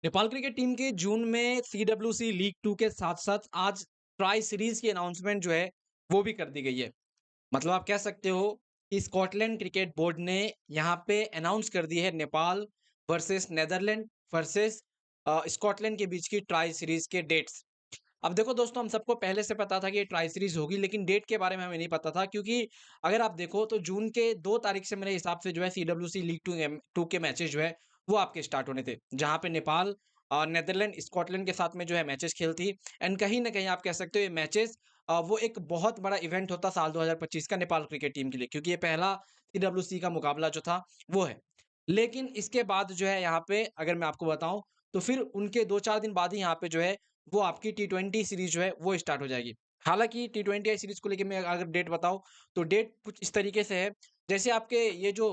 Nepal cricket team के जून में CWC league 2 के साथ-साथ आज ट्राई सीरीज़ की अनाउंसमेंट जो है, वो भी कर दी गई है। मतलब आप कह सकते हो कि स्कॉटलैंड क्रिकेट बोर्ड ने यहाँ पे अनाउंस कर दी है Nepal versus Netherlands versus Scotland के बीच की ट्राई सीरीज़ के डेट्स। अब देखो दोस्तों, हम सबको पहले से पता था कि ये ट्राई सीरीज़ होगी, लेकिन डेट के बारे में हमें नहीं पता था, क्योंकि अगर आप देखो तो जून के 2 तारीख से मेरे हिसाब से जो है सीडब्ल्यूसी लीग 2 के मैचेस जो है वो आपके स्टार्ट होने थे। जहाँ पे नेपाल नीदरलैंड, स्कॉटलैंड के साथ में जो है मैचेस खेलती। एंड कहीं न कहीं आप कह सकते हो ये मैचेस वो एक बहुत बड़ा इवेंट होता साल 2025 का नेपाल क्रिकेट टीम के लिए, क्योंकि ये पहला सीडब्ल्यूसी का मुकाबला जो था वो है। लेकिन इसके बाद जो है यहाँ पे अगर मैं आपको बताऊँ, तो फिर उनके 2-4 दिन बाद ही यहाँ पे जो है वो आपकी टी20 सीरीज़ जो है वो स्टार्ट हो जाएगी। हालाँकि टी20 सीरीज़ को लेके मैं अगर डेट बताऊँ, तो डेट कुछ इस तरीके से है, जैसे आपके ये जो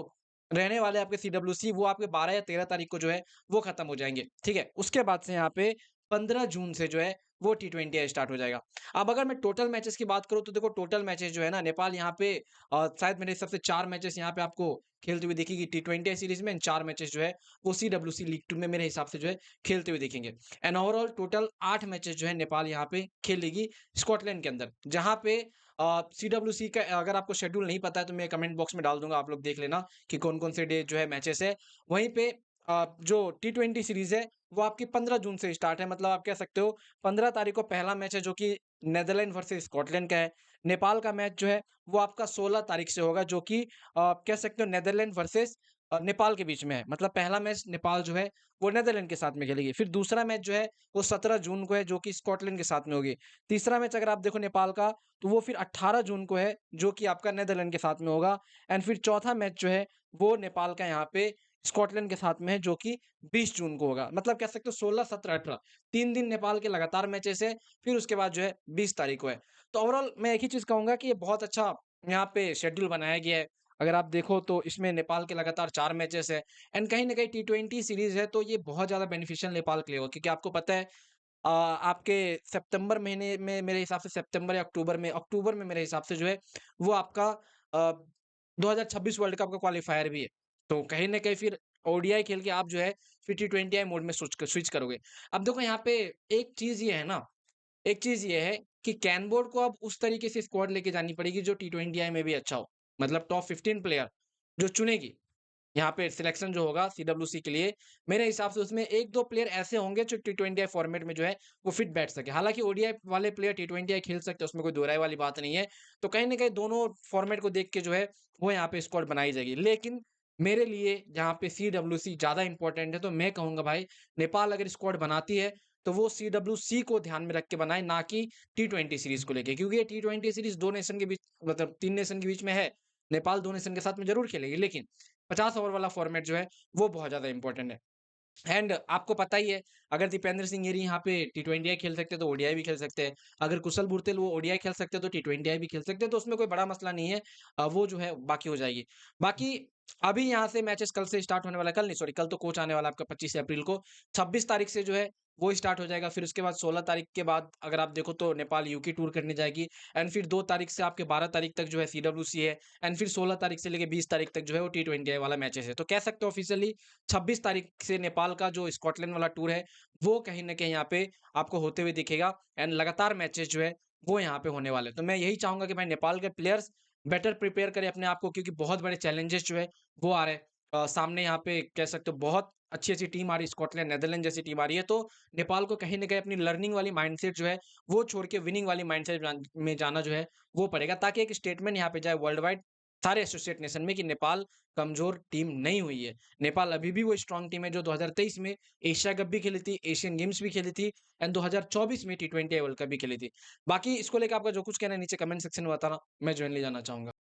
रहने वाले आपके सीडब्ल्यूसी वो आपके 12 या 13 तारीख को जो है वो खत्म हो जाएँगे, ठीक है? उसके बाद से यहाँ पे 15 जून से जो है वो टी20 स्टार्ट हो जाएगा। अब अगर मैं टोटल मैचेस की बात करूँ, तो देखो टोटल मैचेस जो है ना, नेपाल यहाँ पे शायद मेरे हिसाब से 4 मैचेस यहाँ पे आपको खेलते हुए दिखेगी टी20 सीरीज़ में, एंड 4 मैचेस जो है वो सीडब्ल्यूसी लीग 2 में मेरे हिसाब से जो है खेलते हुए दिखेंगे। एंड ओवरऑल टोटल 8 मैचेस जो है नेपाल यहाँ पे खेलेगी स्कॉटलैंड के अंदर। जहाँ पे सीडब्ल्यूसी का अगर आपको शेड्यूल नहीं पता है, तो मैं कमेंट बॉक्स में डाल दूँगा, आप लोग देख लेना कि कौन-कौन से डे जो है मैचेस है। वहीं पे जो टी20 सीरीज़ है वो आपकी 15 जून से स्टार्ट है। मतलब आप कह सकते हो 15 तारीख को पहला मैच है, जो कि नीदरलैंड वर्सेस स्कॉटलैंड का है। नेपाल का मैच जो है वो आपका 16 तारीख से होगा, जो कि कह सकते हो नीदरलैंड वर्सेस नेपाल के बीच में है। मतलब पहला मैच नेपाल जो है वो नीदरलैंड के साथ में खेलेगी। फिर दूसरा मैच जो है वो 17 जून को है, जो कि स्कॉटलैंड के साथ में होगी। तीसरा मैच अगर आप देखो नेपाल का, तो वो फिर 18 जून को है, जो कि आपका नीदरलैंड के साथ में होगा। एंड फिर चौथा मैच जो है वो नेपाल का यहाँ पे स्कॉटलैंड के साथ में है, जो कि 20 जून को होगा। मतलब कह सकते हो 16, 17, 18 3 दिन नेपाल के लगातार मैचेस है, फिर उसके बाद जो है 20 तारीख को है। तो ओवरऑल मैं एक ही चीज़ कहूँगा कि ये बहुत अच्छा यहाँ पे शेड्यूल बनाया गया है। अगर आप देखो तो इसमें नेपाल के लगातार 4 मैचेस है, एंड कहीं न कहीं टी20 सीरीज़ है, तो ये बहुत ज़्यादा बेनिफिशियल नेपाल के लिए होगा, क्योंकि आपको पता है आपके सितंबर महीने में मेरे हिसाब से, सितंबर या अक्टूबर में मेरे हिसाब से जो है वो आपका 2026 वर्ल्ड कप का क्वालीफायर भी है। तो कहीं न कहीं फिर ओडीआई खेल के आप जो है फिर टी20 मोड में स्विच करोगे। अब देखो यहाँ पे एक चीज़ ये है ना, एक चीज़ ये है कि कैन बोर्ड को अब उस तरीके से स्क्वाड लेके जानी पड़ेगी जो टी20 में भी अच्छा हो। मतलब टॉप 15 प्लेयर जो चुनेगी, यहाँ पे सिलेक्शन जो होगा सीडब्ल्यूसी के लिए, मेरे हिसाब से उसमें 1-2 प्लेयर ऐसे होंगे जो टी20 फॉर्मेट में जो है वो फिट बैठ सके। हालाँकि ओडीआई वाले प्लेयर टी20 खेल सकते हैं, उसमें कोई दो राय वाली बात नहीं है। तो कहीं न कहीं दोनों फॉर्मेट को देख के जो है वो यहाँ पे स्क्वाड बनाई जाएगी। लेकिन मेरे लिए जहाँ पे सीडब्ल्यूसी ज़्यादा इम्पोर्टेंट है, तो मैं कहूँगा भाई, नेपाल अगर स्क्वाड बनाती है तो वो सीडब्ल्यूसी को ध्यान में रख के बनाए, ना कि टी20 सीरीज़ को लेके। क्योंकि ये टी20 सीरीज़ 2 नेशन के बीच, मतलब 3 नेशन के बीच में है। नेपाल 2 नेशन के साथ में ज़रूर खेलेगी, लेकिन 50 ओवर वाला फॉर्मेट जो है, वो बहुत ज़्यादा इम्पोर्टेंट है। एंड आपको पता ही है, अगर दीपेंद्र सिंह गिरी यहाँ पे टी20 खेल सकते हैं, तो ओडीआई भी खेल सकते हैं। अगर कुशल बुर्तेल वो ओडीआई खेल सकते हैं, तो टी20 भी खेल सकते हैं, तो उसमें कोई बड़ा मसला नहीं है। वो जो है बाकी हो जाएगी। बाकी अभी यहाँ से मैचेस कल से स्टार्ट होने वाला है, कल नहीं सॉरी, कल तो कोच आने वाला है आपका 25 अप्रैल को। 26 तारीख से जो है वो स्टार्ट हो जाएगा। फिर उसके बाद 16 तारीख के बाद अगर आप देखो तो नेपाल यूके टूर करने जाएगी। एंड फिर 2 तारीख से आपके 12 तारीख तक जो है सीडब्ल्यूसी है। एंड फिर 16 तारीख से लेके 20 तारीख तक जो है वो टी20 वाला मैचेस है। तो कह सकते हो ऑफिशियली 26 तारीख से नेपाल का जो स्कॉटलैंड वाला टूर है, वो कहीं न कहीं यहाँ पे आपको होते हुए दिखेगा। एंड लगातार मैचेस जो है, वो यहाँ पे होने वाले हैं। तो मैं यही चाहूँगा कि भाई नेपाल के प्लेयर्स बेटर प्रिपेयर करें अपने आप को, क्योंकि बहुत बड़े चैलेंजेस जो है, वो आ रहे हैं। सामने यहाँ पे कह सकते हो बहुत अच्छी-अच्छी टीम आ रही है, स्कॉटलैंड, नीदरलैंड जैसी टीम आ रही है। तो नेपाल को कहीं न कहीं अपनी लर्निंग वाली माइंडसेट जो है, वो छोड़ के विनिंग वाली माइंडसेट में जाना जो है, वो पड़ेगा, ताकि एक स्टेटमेंट यहाँ पे जाए वर्ल्ड वाइड सारे एसोसिएट नेशन में कि नेपाल कमज़ोर टीम नहीं हुई है। नेपाल अभी भी वो स्ट्रॉन्ग टीम है जो 2023 में एशिया कप भी खेली थी, एशियन गेम्स भी खेली थी, एंड 2024 में टी20 वर्ल्ड कप भी खेली थी। बाकी इसको लेके आपका जो कुछ कहना है नीचे कमेंट सेक्शन में बताना, मैं जेनुइनली जानना चाहूँगा।